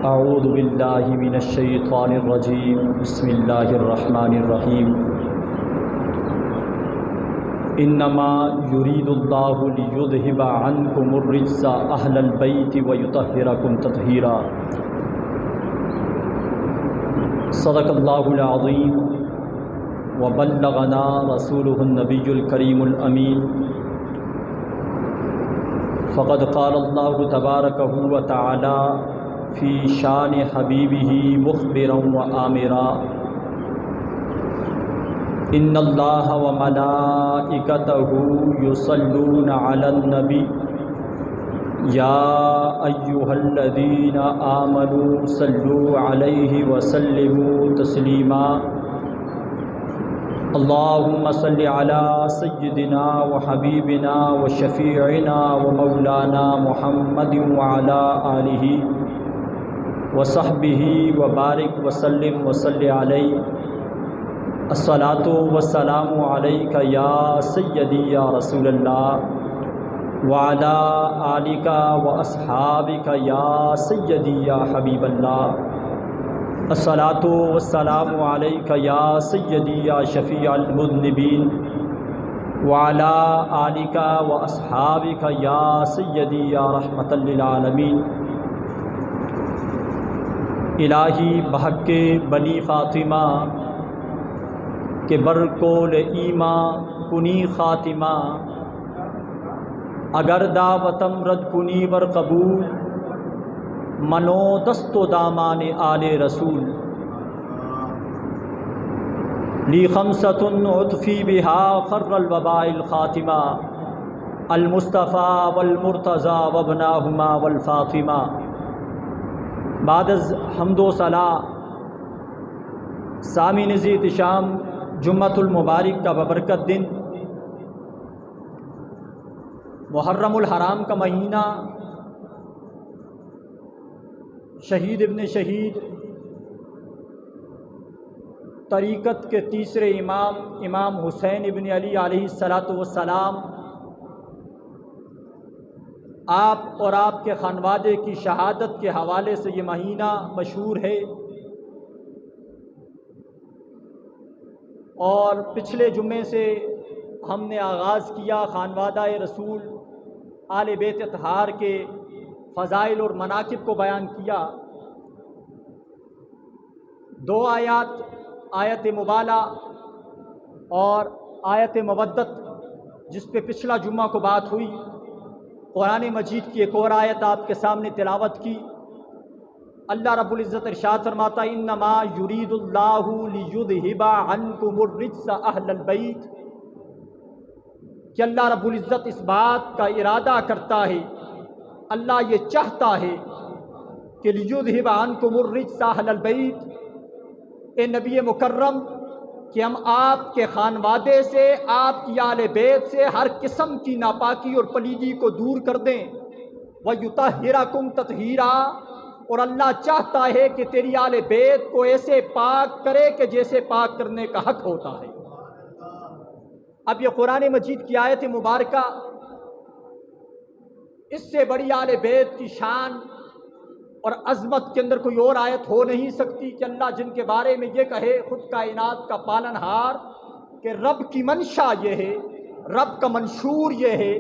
اعوذ باللہ من الشیطان الرجیم بسم اللہ الرحمن الرحیم انما یرید اللہ لیذہب عنکم الرجس اہل البیت ویطہرکم تطہیرا۔ صدق اللہ العظیم وبلغنا رسولہ النبی الکریم الامین۔ فقد قال اللہ تبارک وتعالی فی شان حبیبہ مخبرا وآمرا ان اللہ وملائکتہ یصلون علی النبی یا ایہا الذین آمنوا صلوا علیہ وسلموا تسلیما۔ اللہم صل علی سیدنا وحبیبنا وشفیعنا ومولانا محمد وعلی آلہ وصحبہ وبارک وسلم وصلی علیہ۔ الصلاۃ والسلام علیک یا سیدی یا رسول اللہ وعلی آلک واصحابک یا سیدی یا حبیب اللہ۔ الصلاۃ والسلام علیک یا سیدی یا شفیع المذنبین وعلی آلک واصحابک یا سیدی یا رحمۃ للعالمین۔ الہی بحق بنی فاطمہ کہ برکول ایمان کنی خاتمہ، اگر دعوتم رد کنی ور قبول، منو دست و دامان آل رسول۔ لی خمسۃ عطفی بہا خر الوباء الخاتمہ، المصطفیٰ والمرتضیٰ وابناہما والفاطمہ۔ بعد از حمد و ثنا سامعین احتشام، جمعۃ المبارک کا ببرکت دن، محرم الحرام کا مہینہ، شہید ابن شہید طریقت کے تیسرے امام حسین ابن علی علیہ السلام آپ اور آپ کے خانوادے کی شہادت کے حوالے سے یہ مہینہ مشہور ہے، اور پچھلے جمعے سے ہم نے آغاز کیا خانوادہ رسول آل بیت اطہار کے فضائل اور مناقب کو بیان کیا۔ دو آیات، آیت مبالہ اور آیت مودت، جس پہ پچھلا جمعہ کو بات ہوئی، قرآن مجید کی ایک اور آیت آپ کے سامنے تلاوت کی۔ اللہ رب العزت ارشاد فرماتا ہے انما یرید اللہ لیذہب عنکم الرجس اہل البیت، کہ اللہ رب العزت اس بات کا ارادہ کرتا ہے، اللہ یہ چاہتا ہے کہ لیذہب عنکم الرجس اہل البیت، اے نبی مکرم کہ ہم آپ کے خانوادے سے، آپ کی آل بیت سے ہر قسم کی ناپاکی اور پلیدی کو دور کر دیں۔ وَيُطَهِّرَكُمْ تَطْهِيرًا، اور اللہ چاہتا ہے کہ تیری آل بیت کو ایسے پاک کرے کہ جیسے پاک کرنے کا حق ہوتا ہے۔ اب یہ قرآن مجید کی آیت مبارکہ، اس سے بڑی آل بیت کی شان اور عظمت کے اندر کوئی اور آیت ہو نہیں سکتی کہ اللہ جن کے بارے میں یہ کہے، خود کائنات کا پالن ہار، کہ رب کی منشا یہ ہے، رب کا منشور یہ ہے،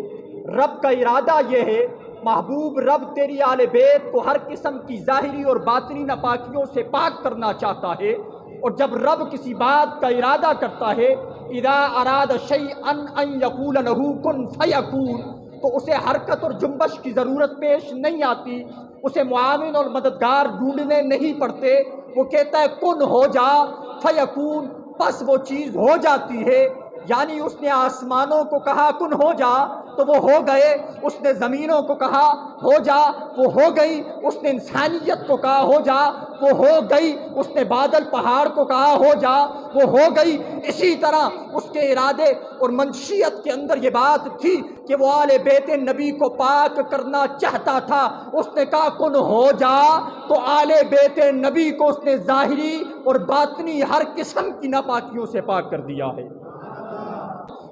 رب کا ارادہ یہ ہے، محبوب رب تیری آل بیت کو ہر قسم کی ظاہری اور باطنی ناپاکیوں سے پاک کرنا چاہتا ہے۔ اور جب رب کسی بات کا ارادہ کرتا ہے، اذا اراد شیئا ان یقول له کن فیکون، تو اسے حرکت اور جنبش کی ضرورت پیش نہیں آتی، اسے معاون اور مددگار ڈھونڈنے نہیں پڑتے، وہ کہتا ہے کن ہو جا فیکون، پس وہ چیز ہو جاتی ہے۔ یعنی اس نے آسمانوں کو کہا کن ہو جا تو وہ ہو گئے، اس نے زمینوں کو کہا ہو جا وہ ہو گئی، اس نے انسانیت کو کہا ہو جا وہ ہو گئی، اس نے بادل پہاڑ کو کہا ہو جا وہ ہو گئی۔ اسی طرح اس کے ارادے اور منشیت کے اندر یہ بات تھی کہ وہ آل بیت نبی کو پاک کرنا چاہتا تھا، اس نے کہا کن ہو جا، تو آل بیت نبی کو اس نے ظاہری اور باطنی ہر قسم کی ناپاکیوں سے پاک کر دیا ہے۔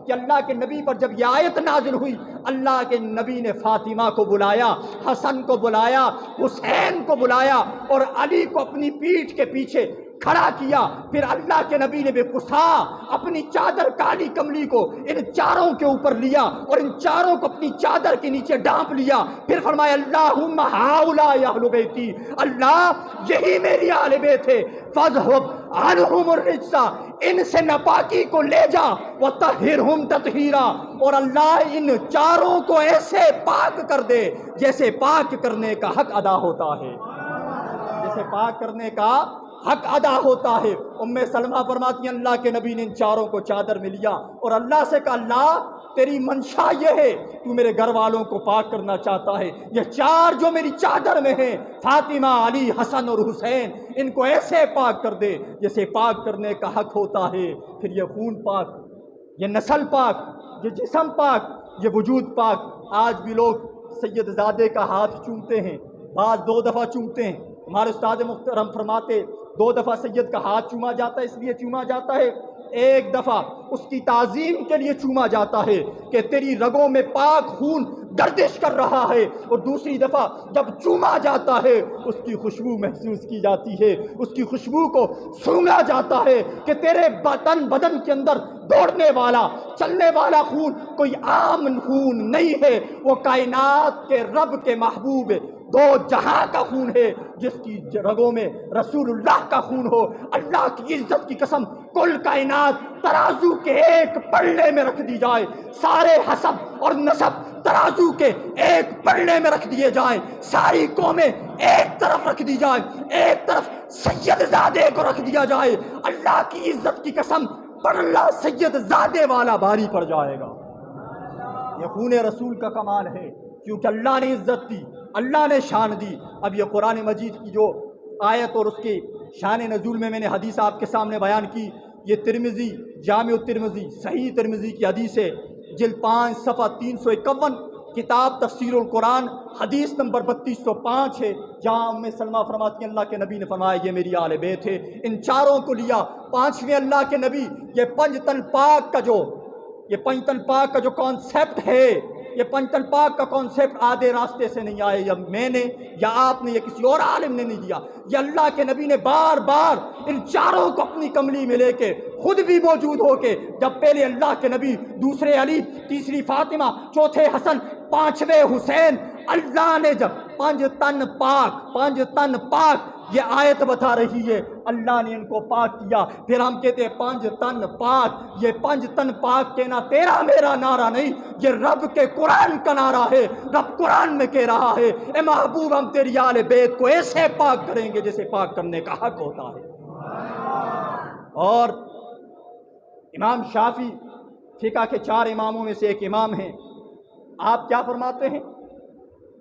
کہ اللہ کے نبی پر جب یہ آیت نازل ہوئی، اللہ کے نبی نے فاطمہ کو بلایا، حسن کو بلایا، حسین کو بلایا اور علی کو اپنی پیٹھ کے پیچھے کھڑا کیا۔ پھر اللہ کے نبی نے بے قصا اپنی چادر کالی کملی کو ان چاروں کے اوپر لیا اور ان چاروں کو اپنی چادر کے نیچے ڈھانپ لیا۔ پھر فرمایا اللہم ہؤلاء اہل بیتی، اللہ یہی میری اہل بیت ہے، فاذھب عنہم الرجس، ان سے ناپاکی کو لے جا، وطہرہم تطہیرا، اور اللہ ان چاروں کو ایسے پاک کر دے جیسے پاک کرنے کا حق ادا ہوتا ہے، جیسے پاک کرنے کا حق ادا ہوتا ہے۔ ام سلمہ فرماتی ہیں اللہ کے نبی نے ان چاروں کو چادر میں لیا اور اللہ سے کہا اللہ تیری منشا یہ ہے، تو میرے گھر والوں کو پاک کرنا چاہتا ہے، یہ چار جو میری چادر میں ہیں فاطمہ، علی، حسن اور حسین، ان کو ایسے پاک کر دے جیسے پاک کرنے کا حق ہوتا ہے۔ پھر یہ خون پاک، یہ نسل پاک، یہ جسم پاک، یہ وجود پاک۔ آج بھی لوگ سید زادے کا ہاتھ چومتے ہیں، بعض 2 دفعہ چومتے ہیں۔ ہمارے استاد محترم فرماتے 2 دفعہ سید کا ہاتھ چوما جاتا ہے، اس لیے چوما جاتا ہے، ایک دفعہ اس کی تعظیم کے لیے چوما جاتا ہے کہ تیری رگوں میں پاک خون گردش کر رہا ہے، اور دوسری دفعہ جب چوما جاتا ہے اس کی خوشبو محسوس کی جاتی ہے، اس کی خوشبو کو سونگا جاتا ہے کہ تیرے بدن کے اندر دوڑنے والا چلنے والا خون کوئی عام خون نہیں ہے، وہ کائنات کے رب کے محبوب 2 جہاں کا خون ہے، جس کی رگوں میں رسول اللہ کا خون ہو۔ اللہ کی عزت کی قسم کل کائنات ترازو کے ایک پلڑے میں رکھ دی جائے، سارے حسب اور نسب ترازو کے ایک پلڑے میں رکھ دیے جائیں، ساری قومیں ایک طرف رکھ دی جائیں، ایک طرف سید زادے کو رکھ دیا جائے، اللہ کی عزت کی قسم پر اللہ سید زادے والا بھاری پڑ جائے گا۔ یہ خون رسول کا کمال ہے، کیونکہ اللہ نے عزت دی، اللہ نے شان دی۔ اب یہ قرآن مجید کی جو آیت اور اس کے شان نزول میں نے حدیث آپ کے سامنے بیان کی، یہ ترمذی، جامع الترمذی، صحیح ترمذی کی حدیث ہے، جلد 5 صفحہ 351، کتاب تفسیر القرآن، حدیث نمبر 3205 ہے، جہاں ام سلمہ فرماتی ہیں اللہ کے نبی نے فرمایا یہ میری آل بیت ہے۔ ان چاروں کو لیا، 5ویں اللہ کے نبی، یہ پنجتن پاک کا جو کانسیپٹ ہے، یہ پنجتن پاک کا کانسیپٹ آدھے راستے سے نہیں آئے، یا میں نے یا آپ نے یا کسی اور عالم نے نہیں دیا، یہ اللہ کے نبی نے بار بار ان چاروں کو اپنی کملی میں لے کے خود بھی موجود ہو کے، جب پہلے اللہ کے نبی، دوسرے علی، تیسری فاطمہ، چوتھے حسن، 5ویں حسین، اللہ نے جب پنج تن پاک یہ آیت بتا رہی ہے، اللہ نے ان کو پاک کیا۔ پھر ہم کہتے ہیں 5 تن پاک، یہ 5 تن پاک کہنا تیرا میرا نعرہ نہیں، یہ رب کے قرآن کا نعرہ ہے۔ رب قرآن میں کہہ رہا ہے اے محبوب ہم تیری آل بیت کو ایسے پاک کریں گے جیسے پاک کرنے کا حق ہوتا ہے۔ اور امام شافعی فقہ کے 4 اماموں میں سے ایک امام ہیں، آپ کیا فرماتے ہیں؟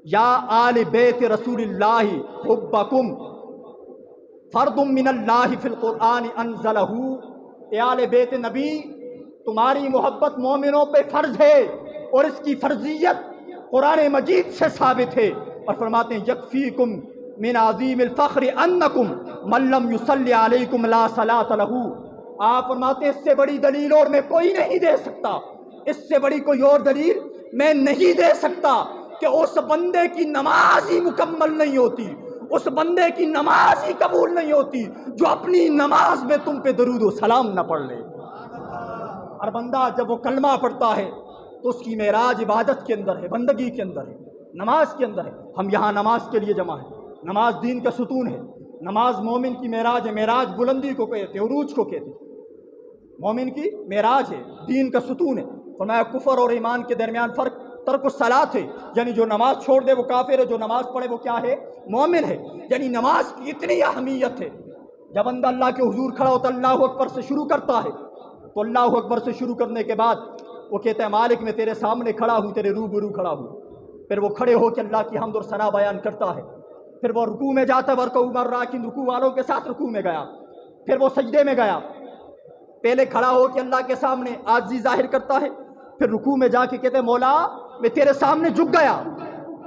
یا آل بیت رسول اللہ حبکم فرد من اللہ فی القرآن انزلہ، اے آل بیت نبی تمہاری محبت مومنوں پہ فرض ہے اور اس کی فرضیت قرآن مجید سے ثابت ہے۔ اور فرماتے ہیں یکفیکم من عظیم الفخر انکم من لم یصلی علیکم لا صلاۃ لہ، آپ فرماتے ہیں اس سے بڑی دلیل اور میں کوئی نہیں دے سکتا، اس سے بڑی کوئی اور دلیل میں نہیں دے سکتا کہ اس بندے کی نماز ہی مکمل نہیں ہوتی، اس بندے کی نماز ہی قبول نہیں ہوتی جو اپنی نماز میں تم پہ درود و سلام نہ پڑھ لے۔ ہر بندہ جب وہ کلمہ پڑھتا ہے تو اس کی معراج عبادت کے اندر ہے، بندگی کے اندر ہے، نماز کے اندر ہے۔ ہم یہاں نماز کے لیے جمع ہیں، نماز دین کا ستون ہے، نماز مومن کی معراج ہے، معراج بلندی کو کہتے ہیں، عروج کو کہتے ہیں، مومن کی معراج ہے، دین کا ستون ہے۔ فرمایا کفر اور ایمان کے درمیان فرق ترک الصلاۃ ہے، یعنی جو نماز چھوڑ دے وہ کافر ہے، جو نماز پڑھے وہ کیا ہے؟ مومن ہے۔ یعنی نماز کی اتنی اہمیت ہے، جب بندہ اللہ کے حضور کھڑا ہوتا اللہ اکبر سے شروع کرتا ہے تو اللہ اکبر سے شروع کرنے کے بعد وہ کہتا ہے مالک میں تیرے سامنے کھڑا ہوں، تیرے روبرو کھڑا ہوں۔ پھر وہ کھڑے ہو کے اللہ کی حمد اور ثنا بیان کرتا ہے، پھر وہ رکوع میں جاتا ہے، ورکعوا مع الراکعین، رکوع والوں کے ساتھ رکوع میں گیا، پھر وہ سجدے میں گیا، پہلے کھڑا ہو کے اللہ کے سامنے عاجزی ظاہر کرتا ہے، پھر رکوع میں جا کے کہتے ہیں مولا میں تیرے سامنے جھک گیا،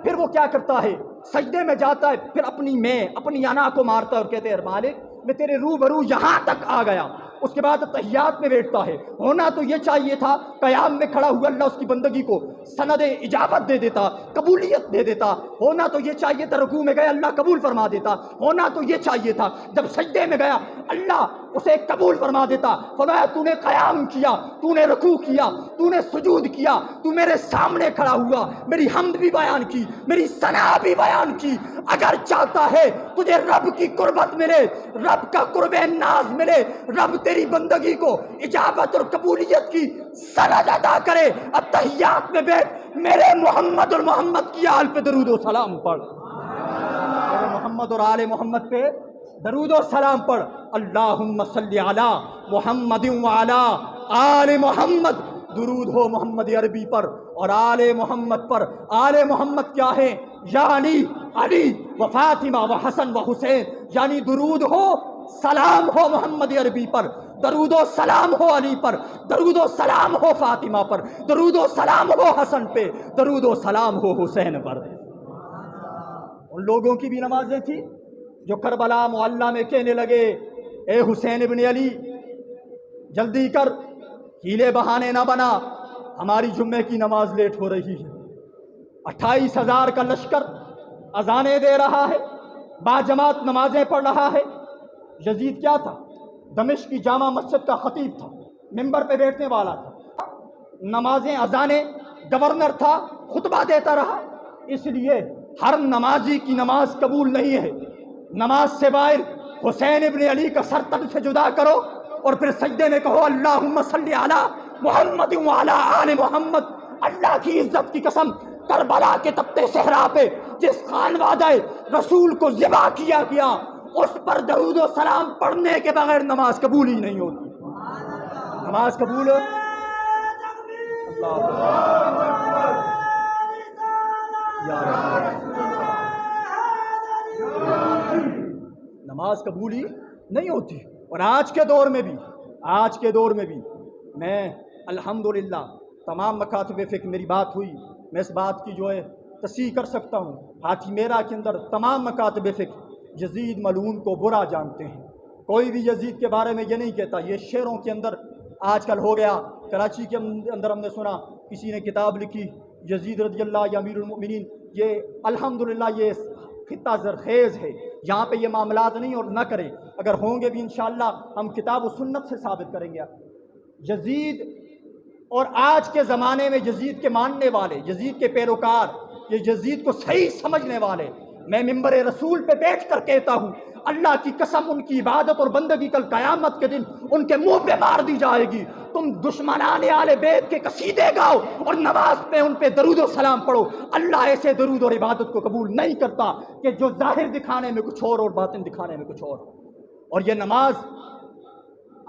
پھر وہ کیا کرتا ہے؟ سجدے میں جاتا ہے، پھر اپنی انا کو مارتا ہے اور کہتے ہیں مالک میں تیرے روبرو یہاں تک آ گیا، اس کے بعد تحیات میں بیٹھتا ہے. ہونا تو یہ چاہیے تھا قیام میں کھڑا ہوا اللہ اس کی بندگی کو سند اجابت دے دیتا, قبولیت دے دیتا. ہونا تو یہ چاہیے تھا رکوع میں گیا اللہ قبول فرما دیتا. ہونا تو یہ چاہیے تھا جب سجدے میں گیا اللہ اسے قبول فرما دیتا. فرمایا تو نے قیام کیا, تو نے رکوع کیا, تو نے سجود کیا, تو میرے سامنے کھڑا ہوا, میری حمد بھی بیان کی, میری ثنا بھی بیان کی. اگر چاہتا ہے تجھے رب کی قربت ملے, رب کا قرب ناز ملے, رب تیری بندگی کو اجابت اور قبولیت کی سند ادا کرے, اب تحیات میں بیٹھ میرے محمد اور محمد کی آل پہ درود و سلام پڑھ, میرے محمد اور آل محمد پہ درود و سلام پڑھ. اللہم صلی علی محمد وعلی آل محمد. درود ہو محمد عربی پر اور آل محمد پر. آل محمد کیا ہے؟ یعنی علی و فاطمہ و حسن و حسین, یعنی درود ہو سلام ہو محمد عربی پر, درود و سلام ہو علی پر, درود و سلام ہو فاطمہ پر, درود و سلام ہو حسن پہ, درود و سلام ہو حسین پر. ان لوگوں کی بھی نمازیں تھیں جو کربلا معلیٰ میں کہنے لگے اے حسین ابن علی جلدی کر, ہیلے بہانے نہ بنا, ہماری جمعے کی نماز لیٹ ہو رہی ہے. 28,000 کا لشکر اذانیں دے رہا ہے, باجماعت نمازیں پڑھ رہا ہے. یزید کیا تھا؟ دمشق کی جامع مسجد کا خطیب تھا, ممبر پہ بیٹھنے والا تھا, نمازیں اذانیں, گورنر تھا, خطبہ دیتا رہا. اس لیے ہر نمازی کی نماز قبول نہیں ہے. نماز سے باہر حسین ابن علی کا سر تن سے جدا کرو اور پھر سجدے میں کہو اللہم صلی علی محمد وعلی آل محمد. اللہ کی عزت کی قسم, کربلا کے تپتے صحرا پہ جس خانوادہ رسول کو ذبح کیا گیا اس پر درود و سلام پڑھنے کے بغیر نماز قبول ہی نہیں ہوتی. نماز قبول ہو نماز قبول ہی نہیں ہوتی. اور آج کے دور میں بھی میں الحمدللہ تمام مکاتب فقہ میری بات ہوئی, میں اس بات کی جو ہے تصحیح کر سکتا ہوں. ہاتھی میرا کے اندر تمام مکاتب فقہ یزید ملعون کو برا جانتے ہیں. کوئی بھی یزید کے بارے میں یہ نہیں کہتا. یہ شعروں کے اندر آج کل ہو گیا. کراچی کے اندر ہم نے سنا کسی نے کتاب لکھی یزید رضی اللہ یا امیر المؤمنین. یہ الحمدللہ یہ خطہ زرخیز ہے, یہاں پہ یہ معاملات نہیں اور نہ کریں. اگر ہوں گے بھی انشاءاللہ ہم کتاب و سنت سے ثابت کریں گے. یزید اور آج کے زمانے میں یزید کے ماننے والے, یزید کے پیروکار, یہ یزید کو صحیح سمجھنے والے, میں ممبر رسول پہ بیٹھ کر کہتا ہوں اللہ کی قسم ان کی عبادت اور بندگی کل قیامت کے دن ان کے منہ پہ مار دی جائے گی. تم دشمنان آل بیت کے قصیدے گاؤ اور نماز پہ ان پہ درود و سلام پڑھو. اللہ ایسے درود اور عبادت کو قبول نہیں کرتا کہ جو ظاہر دکھانے میں کچھ اور باطن دکھانے میں کچھ اور. اور یہ نماز,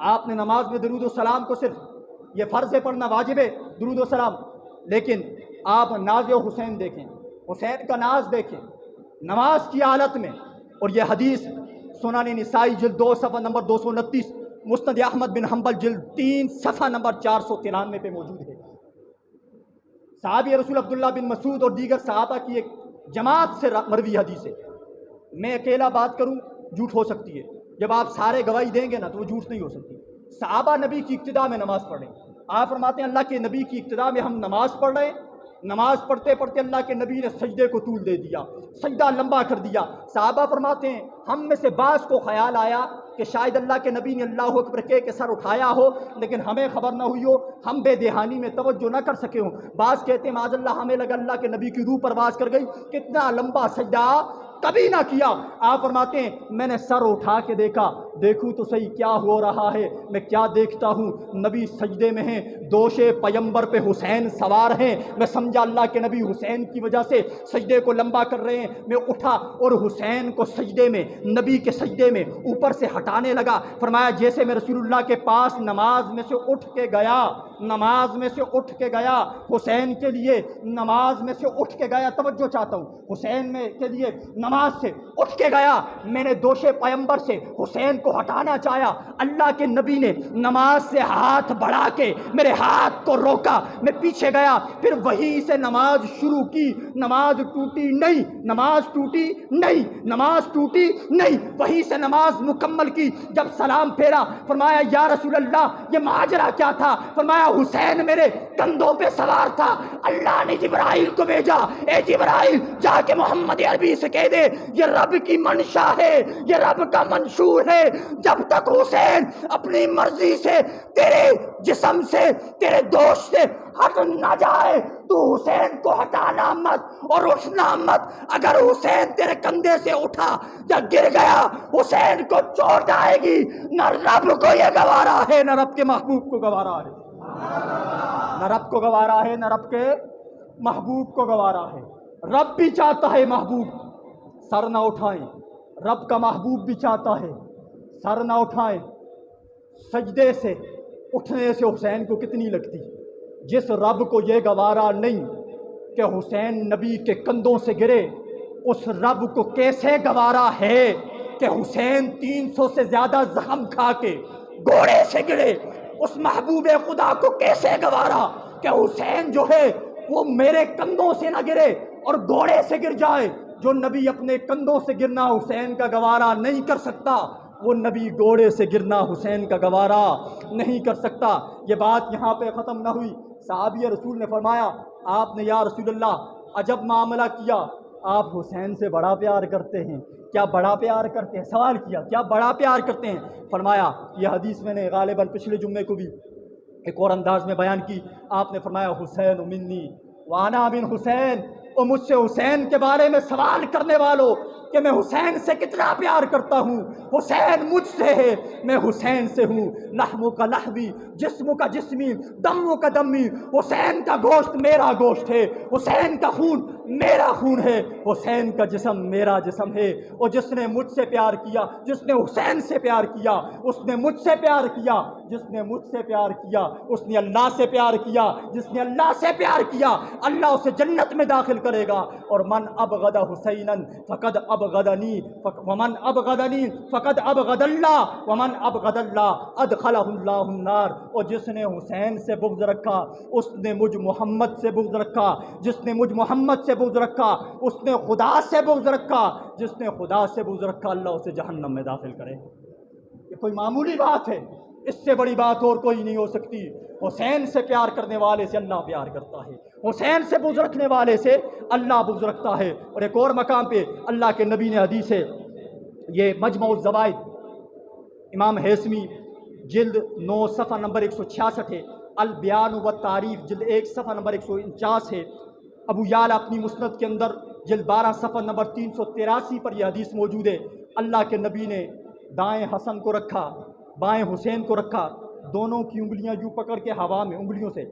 آپ نے نماز میں درود و سلام کو صرف یہ فرض پڑھنا واجب ہے درود و سلام, لیکن آپ ناز حسین دیکھیں, حسین کا ناز دیکھیں نماز کی حالت میں. اور یہ حدیث سنن نسائی جلد 2 صفحہ نمبر 229, مسند احمد بن حنبل جلد 3 صفحہ نمبر 493 پہ موجود ہے. صحابی رسول عبداللہ بن مسعود اور دیگر صحابہ کی ایک جماعت سے مروی حدیث ہے. میں اکیلا بات کروں جھوٹ ہو سکتی ہے, جب آپ سارے گواہی دیں گے نا تو وہ جھوٹ نہیں ہو سکتی. صحابہ نبی کی ابتدا میں نماز پڑھ رہے ہیں. آپ فرماتے ہیں اللہ کے نبی کی ابتدا میں ہم نماز پڑھ رہے ہیں, نماز پڑھتے پڑھتے اللہ کے نبی نے سجدے کو طول دے دیا, سجدہ لمبا کر دیا. صحابہ فرماتے ہیں ہم میں سے بعض کو خیال آیا کہ شاید اللہ کے نبی نے اللہ اکبر کہہ کے سر اٹھایا ہو لیکن ہمیں خبر نہ ہوئی ہو, ہم بے دہانی میں توجہ نہ کر سکے ہوں. بعض کہتے ہیں معاذ اللہ ہمیں لگا اللہ کے نبی کی روح پرواز کر گئی, کتنا لمبا سجدہ کبھی نہ کیا. آپ فرماتے ہیں میں نے سر اٹھا کے دیکھا, دیکھوں تو صحیح کیا ہو رہا ہے. میں کیا دیکھتا ہوں, نبی سجدے میں ہیں, دوش پیمبر پہ حسین سوار ہیں. میں سمجھا اللہ کے نبی حسین کی وجہ سے سجدے کو لمبا کر رہے ہیں. میں اٹھا اور حسین کو سجدے میں, نبی کے سجدے میں اوپر سے ہٹانے لگا. فرمایا جیسے میں رسول اللہ کے پاس نماز میں سے اٹھ کے گیا, نماز میں سے اٹھ کے گیا, حسین کے لیے نماز میں سے اٹھ کے گیا. توجہ چاہتا ہوں, حسین میں کے لیے نماز سے اٹھ کے گیا. میں نے دوش پیمبر سے حسین کو ہٹانا چاہا، اللہ کے نبی نے نماز سے ہاتھ بڑھا کے میرے ہاتھ کو روکا، میں پیچھے گیا، پھر وہیں سے نماز شروع کی، نماز ٹوٹی نہیں، نماز ٹوٹی نہیں، نماز ٹوٹی نہیں، وہیں سے نماز مکمل کی۔ جب سلام پھیرا فرمایا یا رسول اللہ یہ ماجرا کیا تھا؟ فرمایا حسین میرے کندھوں پہ سوار تھا، اللہ نے جبرائیل کو بھیجا، اے جبرائیل جا کے محمد عربی سے کہہ دے یہ رب کی منشا ہے، یہ رب کا منشور ہے، جب تک حسین اپنی مرضی سے تیرے جسم سے تیرے دوست سے ہٹ نہ جائے تو حسین کو ہٹانا مت اور اٹھنا مت۔ اگر حسین تیرے کندھے سے اٹھا یا گر گیا حسین کو چوٹ آئے گی، نہ رب کو یہ گوارا ہے نہ رب کے محبوب کو گوارا ہے، نہ رب کو گوارا ہے نہ رب کے محبوب کو گوارا ہے۔ رب بھی چاہتا ہے محبوب سر نہ اٹھائیں، رب کا محبوب بھی چاہتا ہے سر نہ اٹھائیں۔ سجدے سے اٹھنے سے حسین کو کتنی لگتی، جس رب کو یہ گوارا نہیں کہ حسین نبی کے کندھوں سے گرے، اس رب کو کیسے گوارا ہے کہ حسین 300 سے زیادہ زخم کھا کے گھوڑے سے گرے؟ اس محبوب خدا کو کیسے گوارا کہ حسین جو ہے وہ میرے کندھوں سے نہ گرے اور گھوڑے سے گر جائے؟ جو نبی اپنے کندھوں سے گرنا حسین کا گوارا نہیں کر سکتا، وہ نبی گھوڑے سے گرنا حسین کا گوارا نہیں کر سکتا۔ یہ بات یہاں پہ ختم نہ ہوئی، صحابی رسول نے فرمایا آپ نے یا رسول اللہ عجب معاملہ کیا، آپ حسین سے بڑا پیار کرتے ہیں، کیا بڑا پیار کرتے ہیں؟ سوال کیا کیا بڑا پیار کرتے ہیں؟ فرمایا یہ حدیث میں نے غالباً پچھلے جمعے کو بھی ایک اور انداز میں بیان کی، آپ نے فرمایا حسین منی وانا من حسین، اور مجھ سے حسین کے بارے میں سوال کرنے والوں کہ میں حسین سے کتنا پیار کرتا ہوں، حسین مجھ سے ہے، میں حسین سے ہوں، لحم کا لحمی، جسم کا جسمی، دم کا دمی، حسین کا گوشت میرا گوشت ہے، حسین کا خون میرا خون ہے، حسین کا جسم میرا جسم ہے۔ اور جس نے مجھ سے پیار کیا، جس نے حسین سے پیار کیا، اس نے مجھ سے پیار کیا، جس نے مجھ سے پیار کیا اس نے اللہ سے پیار کیا، جس نے اللہ سے پیار کیا اللہ اسے جنت میں داخل کرے گا۔ اور من ابغض حسینا فقد ابغضنی ومن ابغضنی فقد ابغض اللہ ومن ابغض اللہ ادخلہ اللہ النار، اور جس نے حسین سے بغض رکھا اس نے مجھ محمد سے بغض رکھا، جس نے مجھ محمد سے بغض رکھا اس نے خدا سے بغض رکھا، جس نے خدا سے بغض رکھا اللہ اسے جہنم میں داخل کرے۔ یہ کوئی معمولی بات ہے، اس سے بڑی بات اور کوئی نہیں ہو سکتی۔ حسین سے پیار کرنے والے سے اللہ پیار کرتا ہے، حسین سے بغض رکھنے والے سے اللہ بغض رکھتا ہے۔ اور ایک اور مقام پہ اللہ کے نبی نے حدیث ہے، یہ مجمع الزوائد امام حیثمی جلد 9 صفحہ نمبر 166 ہے، البیان والتعریف جلد 1 صفحہ نمبر 149 ہے، ابو یعلا اپنی مسند کے اندر جلد 12 صفحہ نمبر 383 پر یہ حدیث موجود ہے۔ اللہ کے نبی نے دائیں حسن کو رکھا، بائیں حسین کو رکھا، دونوں کی انگلیاں یوں پکڑ کے ہوا میں انگلیوں سے،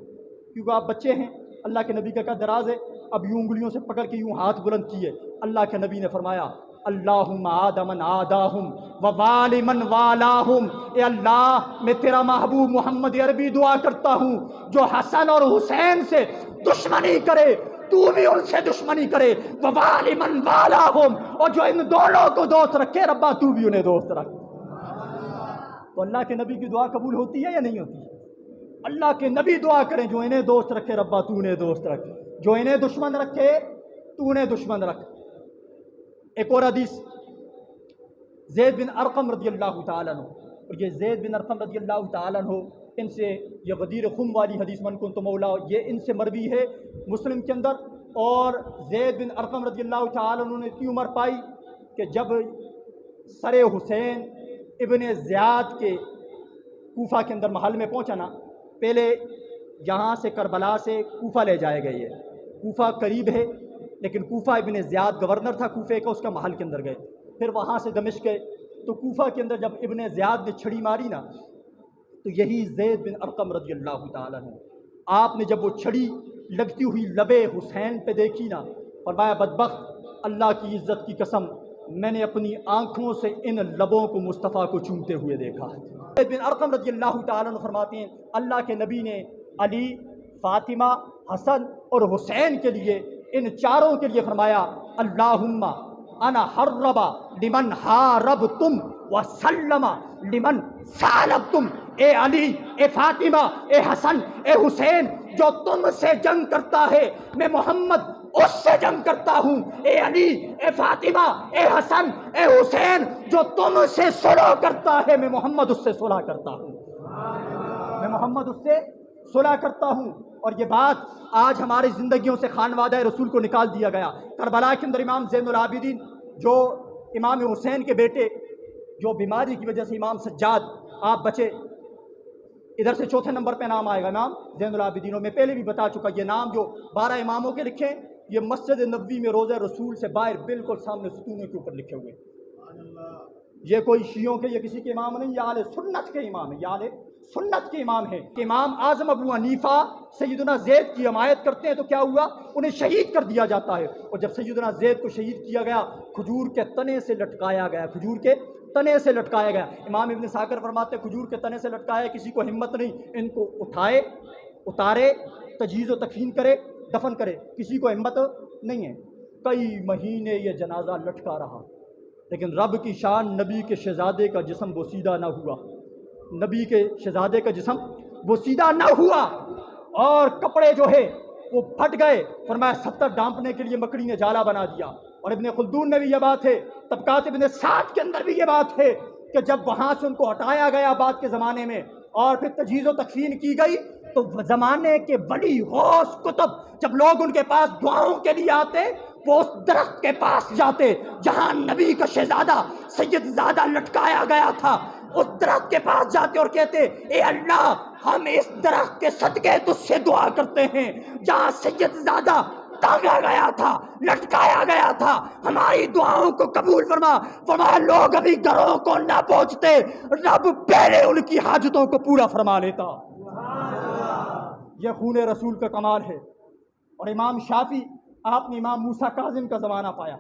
کیونکہ آپ بچے ہیں، اللہ کے نبی کا قد دراز ہے، اب یوں انگلیوں سے پکڑ کے یوں ہاتھ بلند کیے۔ اللہ کے نبی نے فرمایا اللہم عاد من عاداہم ووال من والاہم، اے اللہ میں تیرا محبوب محمد عربی دعا کرتا ہوں جو حسن اور حسین سے دشمنی کرے تو بھی ان سے دشمنی کرے، ووال من والاہم، اور جو ان دونوں کو دوست رکھے ربا تو بھی انہیں دوست رکھ۔ تو اللہ کے نبی کی دعا قبول ہوتی ہے یا نہیں ہوتی؟ اللہ کے نبی دعا کریں جو انہیں دوست رکھے ربا تو انہیں دوست رکھ، جو انہیں دشمن رکھے تو انہیں دشمن رکھ۔ ایک اور حدیث زید بن ارقم رضی اللہ تعالیٰ عنہ، اور یہ زید بن ارقم رضی اللہ تعالیٰ عنہ ان سے یہ غدیر خم والی حدیث من کنت مولا یہ ان سے مروی ہے مسلم کے اندر۔ اور زید بن ارقم رضی اللہ تعالیٰ عنہ نے اتنی عمر پائی کہ جب سر حسین ابن زیاد کے کوفہ کے اندر محل میں پہنچا نا، پہلے یہاں سے کربلا سے کوفہ لے جائے گئے، کوفہ قریب ہے لیکن کوفہ ابن زیاد گورنر تھا کوفے کا، اس کا محل کے اندر گئے، پھر وہاں سے دمشق گئے، تو کوفہ کے اندر جب ابن زیاد نے چھڑی ماری نا تو یہی زید بن ارقم رضی اللہ تعالیٰ عنہ آپ نے جب وہ چھڑی لگتی ہوئی لبے حسین پہ دیکھی نا، فرمایا بدبخت اللہ کی عزت کی قسم میں نے اپنی آنکھوں سے ان لبوں کو مصطفیٰ کو چومتے ہوئے دیکھا۔ زید بن ارقم رضی اللہ تعالیٰ عنہ فرماتے ہیں اللہ کے نبی نے علی، فاطمہ، حسن اور حسین کے لیے، ان چاروں کے لیے فرمایا اللہم انا حربا لمن حاربتم وسلم لمن سالبتم، اے علی، اے فاطمہ، اے حسن، اے حسین، جو تم سے جنگ کرتا ہے میں محمد اس سے جنگ کرتا ہوں۔ اے علی، اے فاطمہ، اے حسن، اے حسین، جو تم سے صلح کرتا ہے میں محمد اس سے صلح کرتا ہوں، میں محمد اس سے صلح کرتا ہوں۔ اور یہ بات آج ہماری زندگیوں سے خانوادہ رسول کو نکال دیا گیا۔ کربلا کے اندر امام زین العابدین جو امام حسین کے بیٹے، جو بیماری کی وجہ سے امام سجاد آپ بچے، ادھر سے چوتھے نمبر پہ نام آئے گا امام زین العابدین، اور میں پہلے بھی بتا چکا یہ نام جو 12 اماموں کے لکھے یہ مسجد نبوی میں روضہ رسول سے باہر بالکل سامنے ستونوں کے اوپر لکھے ہوئے۔ یہ کوئی شیعوں کے یا کسی کے امام نہیں، یہ اہل سنت کے امام ہیں، یہ اہل سنت کے امام ہیں۔ امام اعظم ابو حنیفہ سیدنا زید کی حمایت کرتے ہیں تو کیا ہوا؟ انہیں شہید کر دیا جاتا ہے، اور جب سیدنا زید کو شہید کیا گیا کھجور کے تنے سے لٹکایا گیا، کھجور کے تنے سے لٹکایا گیا۔ امام ابن ساکر فرماتے ہیں کھجور کے تنے سے لٹکایا، کسی کو ہمت نہیں ان کو اٹھائے، اتارے، تجہیز و تکفین کرے، دفن کرے، کسی کو ہمت نہیں ہے۔ کئی مہینے یہ جنازہ لٹکا رہا، لیکن رب کی شان، نبی کے شہزادے کا جسم بوسیدہ نہ ہوا، نبی کے شہزادے کا جسم بوسیدہ نہ ہوا، اور کپڑے جو ہے وہ پھٹ گئے۔ فرمایا 70 ڈانپنے کے لیے مکڑی نے جالا بنا دیا۔ اور ابن خلدون میں بھی یہ بات ہے، طبقات ابن سعد کے اندر بھی یہ بات ہے کہ جب وہاں سے ان کو ہٹایا گیا بعد کے زمانے میں اور پھر تجہیز و تکفین کی گئی تو زمانے کے ولی غوث کتب جب لوگ ان کے پاس دعاؤں کے لیے آتے وہ اس درخت کے پاس جاتے جہاں نبی کا شہزادہ سید زادہ لٹکایا گیا تھا، اس درخت کے پاس جاتے اور کہتے اے اللہ ہم اس درخت کے صدقے تجھ سے دعا کرتے ہیں جہاں سید زادہ ٹانگا گیا تھا، لٹکایا گیا تھا، ہماری دعاؤں کو قبول فرما۔ فرمایا لوگ ابھی گھروں کو نہ پہنچتے، رب پہلے ان کی حاجتوں کو پورا فرما لیتا۔ یہ خون رسول کا کمال ہے۔ اور امام شافعی، آپ نے امام موسیٰ کاظم کا زمانہ پایا،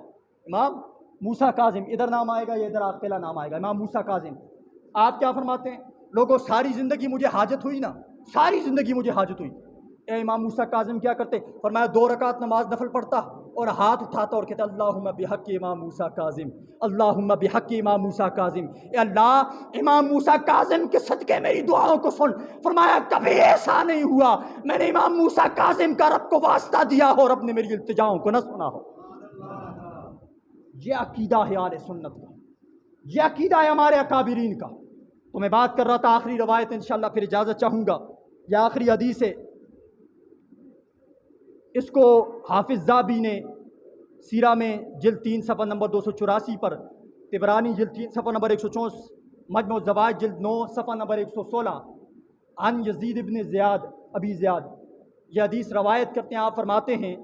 امام موسیٰ کاظم، ادھر نام آئے گا یا ادھر آپ پہلا نام آئے گا، امام موسیٰ کاظم۔ آپ کیا فرماتے ہیں؟ لوگوں ساری زندگی مجھے حاجت ہوئی نا، ساری زندگی مجھے حاجت ہوئی۔ اے امام موسیٰ کاظم کیا کرتے؟ فرمایا 2 رکعت نماز نفل پڑھتا اور ہاتھ اٹھاتا اور کہتا اللہم بحق امام موسیٰ کاظم، اللہم بحق امام موسیٰ کاظم، اے اللہ امام موسیٰ کاظم کے صدقے میری دعاؤں کو سن۔ فرمایا کبھی ایسا نہیں ہوا میں نے امام موسیٰ کاظم کا رب کو واسطہ دیا ہو اور رب نے میری التجاؤں کو نہ سنا ہو۔ یہ عقیدہ ہے اہل سنت کا، یہ عقیدہ ہے ہمارے اکابرین کا۔ تو میں بات کر رہا تھا آخری روایت، انشاءاللہ پھر اجازت چاہوں گا، یہ آخری حدیث ہے، اس کو حافظ ذابی نے سیرہ میں جلد 3 صفحہ نمبر 284 پر، طبرانی جلد 3 صفحہ نمبر 164، مجمع الزوائد جلد 9 صفحہ نمبر 116، عن یزید ابن زیاد ابی زیاد یہ حدیث روایت کرتے ہیں۔ آپ فرماتے ہیں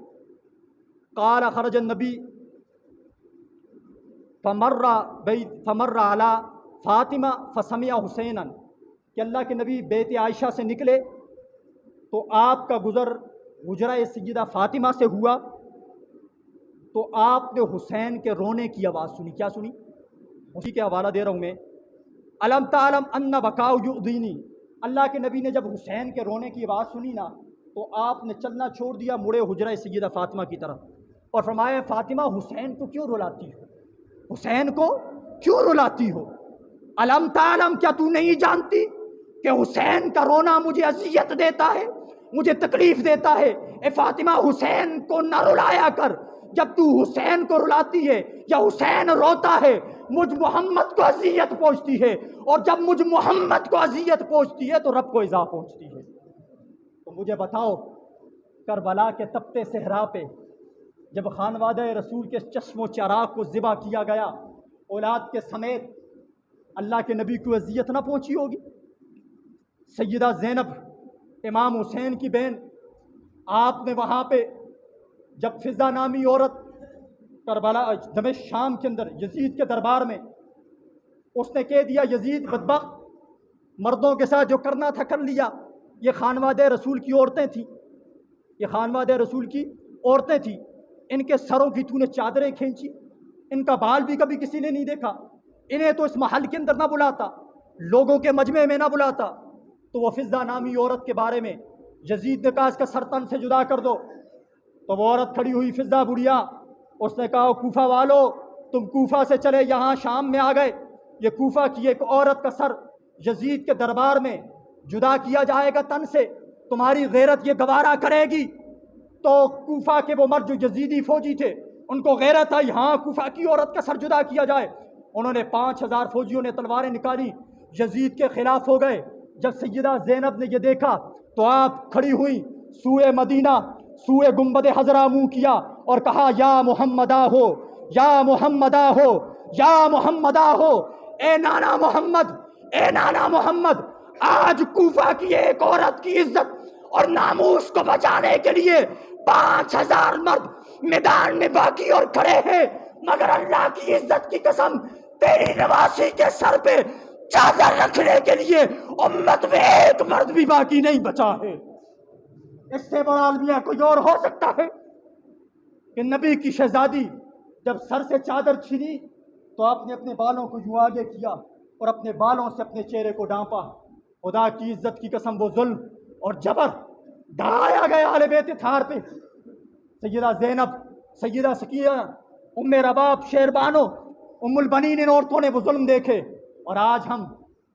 قال خرج النبی فمر علی فاطمہ فسمع حسینا، کہ اللہ کے نبی بیت عائشہ سے نکلے تو آپ کا گزر حجرہ سیدہ فاطمہ سے ہوا تو آپ نے حسین کے رونے کی آواز سنی۔ کیا سنی؟ اسی کے حوالہ دے رہا ہوں میں، الم تعلم ان بکاء یؤذینی، اللہ کے نبی نے جب حسین کے رونے کی آواز سنی نا تو آپ نے چلنا چھوڑ دیا، مڑے حجرہ سیدہ فاطمہ کی طرف اور فرمایا فاطمہ حسین کو کیوں رلاتی ہو، حسین کو کیوں رلاتی ہو؟ الم تعلم، کیا تو نہیں جانتی کہ حسین کا رونا مجھے اذیت دیتا ہے، مجھے تکلیف دیتا ہے؟ اے فاطمہ حسین کو نہ رلایا کر، جب تو حسین کو رلاتی ہے یا حسین روتا ہے مجھ محمد کو اذیت پہنچتی ہے، اور جب مجھ محمد کو اذیت پہنچتی ہے تو رب کو ایذا پہنچتی ہے۔ تو مجھے بتاؤ کربلا کے تپتے صحرا پہ جب خانوادہ رسول کے چشم و چراغ کو ذبح کیا گیا اولاد کے سمیت، اللہ کے نبی کو اذیت نہ پہنچی ہوگی؟ سیدہ زینب امام حسین کی بہن، آپ نے وہاں پہ جب فضا نامی عورت کربلا دمشق شام کے اندر یزید کے دربار میں، اس نے کہہ دیا یزید بدبخت، مردوں کے ساتھ جو کرنا تھا کر لیا، یہ خانوادہ رسول کی عورتیں تھیں، یہ خانوادہ رسول کی عورتیں تھیں، ان کے سروں کی تو نے چادریں کھینچی، ان کا بال بھی کبھی کسی نے نہیں دیکھا، انہیں تو اس محل کے اندر نہ بلاتا، لوگوں کے مجمع میں نہ بلاتا۔ تو وہ فضا نامی عورت کے بارے میں یزید نے کہا اس کا سر تن سے جدا کر دو، تو وہ عورت کھڑی ہوئی فضا بڑھیا، اس نے کہا کوفہ والو تم کوفہ سے چلے یہاں شام میں آ گئے، یہ کوفہ کی ایک عورت کا سر یزید کے دربار میں جدا کیا جائے گا تن سے، تمہاری غیرت یہ گوارا کرے گی؟ تو کوفہ کے وہ مرد جو یزیدی فوجی تھے ان کو غیرت آئی، ہاں کوفہ کی عورت کا سر جدا کیا جائے۔ انہوں نے 5000 فوجیوں نے تلواریں نکالی، یزید کے خلاف ہو گئے۔ جب سیدہ زینب نے یہ دیکھا تو آپ کھڑی ہوئی، سوئے مدینہ، سوئے گنبد حضرہ منہ کیا اور کہا یا محمدہ ہو، یا محمدہ ہو، یا محمدہ ہو، اے نانا محمد، اے نانا محمد۔ آج کوفہ کی ایک عورت کی عزت اور ناموس کو بچانے کے لیے 5000 مرد میدان میں باقی اور کھڑے ہیں، مگر اللہ کی عزت کی قسم تیری نواسی کے سر پہ چادر رکھنے کے لیے امت میں ایک مرد بھی باقی نہیں بچا ہے۔ اس سے بڑا المیہ کوئی اور ہو سکتا ہے کہ نبی کی شہزادی جب سر سے چادر چھینی تو آپ نے اپنے بالوں کو یوں آگے کیا اور اپنے بالوں سے اپنے چہرے کو ڈھانپا۔ خدا کی عزت کی قسم وہ ظلم اور جبر ڈھایا گیا اہل بیت اطہار پہ۔ سیدہ زینب، سیدہ سکینہ، ام رباب، شیربانو، ام البنین، ان عورتوں نے وہ ظلم دیکھے، اور آج ہم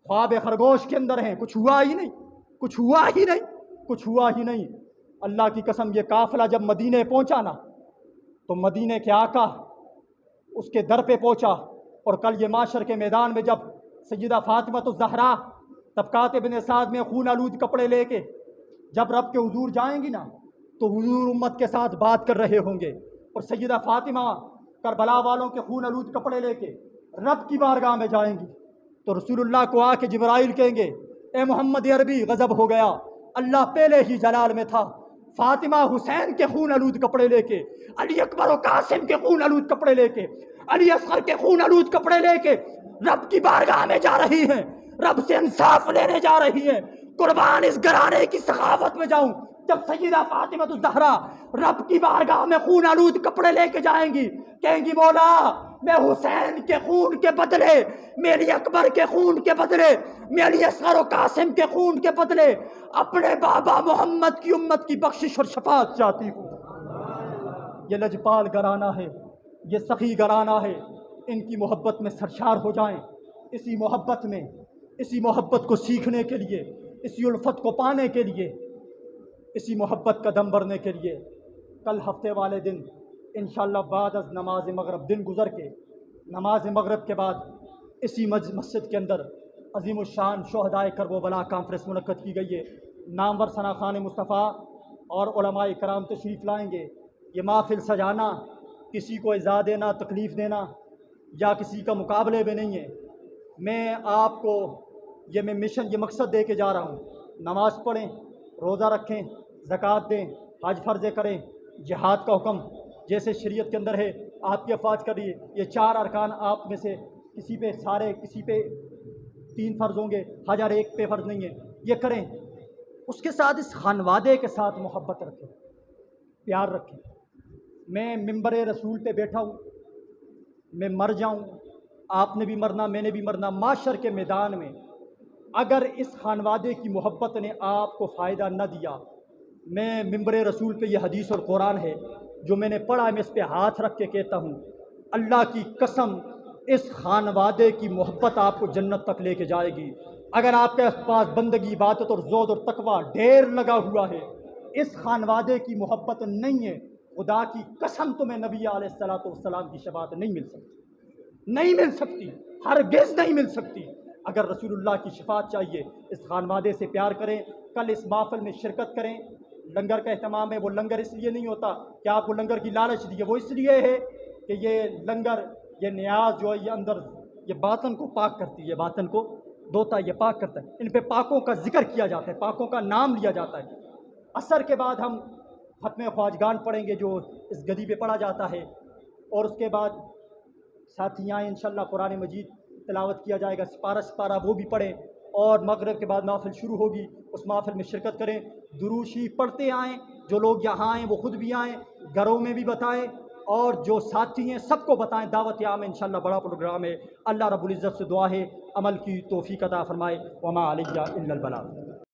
خواب خرگوش کے اندر ہیں، کچھ ہوا ہی نہیں، کچھ ہوا ہی نہیں، کچھ ہوا ہی نہیں۔ اللہ کی قسم یہ قافلہ جب مدینے پہنچا نا تو مدینے کے آقا اس کے در پہ پہنچا، اور کل یہ معاشر کے میدان میں جب سیدہ فاطمہ الزہرا طبقات ابن سعد میں خون آلود کپڑے لے کے جب رب کے حضور جائیں گی نا تو حضور امت کے ساتھ بات کر رہے ہوں گے، اور سیدہ فاطمہ کربلا والوں کے خون آلود کپڑے لے کے رب کی بارگاہ میں جائیں گی تو رسول اللہ کو آ کے جبرائیل کہیں گے اے محمد عربی غضب ہو گیا، اللہ پہلے ہی جلال میں تھا، فاطمہ حسین کے خون آلود کپڑے لے کے، علی اکبر و قاسم کے خون آلود کپڑے لے کے، علی اصغر کے خون آلود کپڑے لے کے رب کی بارگاہ میں جا رہی ہیں، رب سے انصاف لینے جا رہی ہیں۔ قربان اس گھرانے کی سخاوت میں جاؤں، جب سیدہ فاطمہ الزہرا رب کی بارگاہ میں خون آلود کپڑے لے کے جائیں گی، کہیں گی مولا میں حسین کے خون کے بدلے، میں علی اکبر کے خون کے بدلے، میں علی اصغر و قاسم کے خون کے بدلے اپنے بابا محمد کی امت کی بخشش اور شفاعت چاہتی ہوں۔ یہ لجپال گھرانہ ہے، یہ سخی گھرانہ ہے، ان کی محبت میں سرشار ہو جائیں۔ اسی محبت میں، اسی محبت کو سیکھنے کے لیے، اسی الفت کو پانے کے لیے، اسی محبت کا دم بھرنے کے لیے کل ہفتے والے دن انشاءاللہ بعد از نماز مغرب، دن گزر کے نماز مغرب کے بعد اسی مسجد کے اندر عظیم الشان شہدائے کرب و بلا کانفرنس منعقد کی گئی ہے۔ نامور ثنا خان مصطفیٰ اور علماء کرام تشریف لائیں گے۔ یہ محفل سجانا، کسی کو ایذا دینا، تکلیف دینا یا کسی کا مقابلے میں نہیں ہے۔ میں آپ کو میں مشن، یہ مقصد دے کے جا رہا ہوں، نماز پڑھیں، روزہ رکھیں، زکوٰۃ دیں، حج فرض کریں، جہاد کا حکم جیسے شریعت کے اندر ہے آپ کی افواج کر رہی ہے۔ یہ 4 ارکان آپ میں سے کسی پہ سارے، کسی پہ 3 فرض ہوں گے، حج ہر ایک پہ فرض نہیں ہے، یہ کریں۔ اس کے ساتھ اس خانوادے کے ساتھ محبت رکھیں، پیار رکھیں۔ میں منبر رسول پہ بیٹھا ہوں، میں مر جاؤں، آپ نے بھی مرنا، میں نے بھی مرنا، معاشر کے میدان میں اگر اس خانوادے کی محبت نے آپ کو فائدہ نہ دیا، میں منبر رسول پہ یہ حدیث اور قرآن ہے جو میں نے پڑھا ہے، میں اس پہ ہاتھ رکھ کے کہتا ہوں اللہ کی قسم اس خانوادے کی محبت آپ کو جنت تک لے کے جائے گی۔ اگر آپ کے پاس بندگی، عبادت اور زہد اور تقویٰ ڈھیر لگا ہوا ہے، اس خانوادے کی محبت نہیں ہے، خدا کی قسم تمہیں نبی علیہ السلام کی شفاعت نہیں مل سکتی، نہیں مل سکتی، ہرگز نہیں مل سکتی۔ اگر رسول اللہ کی شفاعت چاہیے، اس خانوادے سے پیار کریں، کل اس محفل میں شرکت کریں۔ لنگر کا اہتمام ہے، وہ لنگر اس لیے نہیں ہوتا کہ آپ کو لنگر کی لالچ دی ہے، وہ اس لیے ہے کہ یہ لنگر، یہ نیاز جو ہے یہ اندر، یہ باطن کو پاک کرتی ہے، باطن کو دھوتا ہے، یہ پاک کرتا ہے۔ ان پہ پاکوں کا ذکر کیا جاتا ہے، پاکوں کا نام لیا جاتا ہے۔ عصر کے بعد ہم ختم خواجگان پڑھیں گے جو اس گدی پہ پڑھا جاتا ہے، اور اس کے بعد ساتھی آئیں انشاءاللہ قرآن مجید تلاوت کیا جائے گا، سپارہ وہ بھی پڑھیں، اور مغرب کے بعد محفل شروع ہوگی، اس محفل میں شرکت کریں، درود شریف پڑھتے آئیں۔ جو لوگ یہاں آئیں وہ خود بھی آئیں، گھروں میں بھی بتائیں، اور جو ساتھی ہیں سب کو بتائیں۔ دعوت عام انشاءاللہ بڑا پروگرام ہے۔ اللہ رب العزت سے دعا ہے عمل کی توفیق عطا فرمائے۔ وما علیہ الا البلاغ۔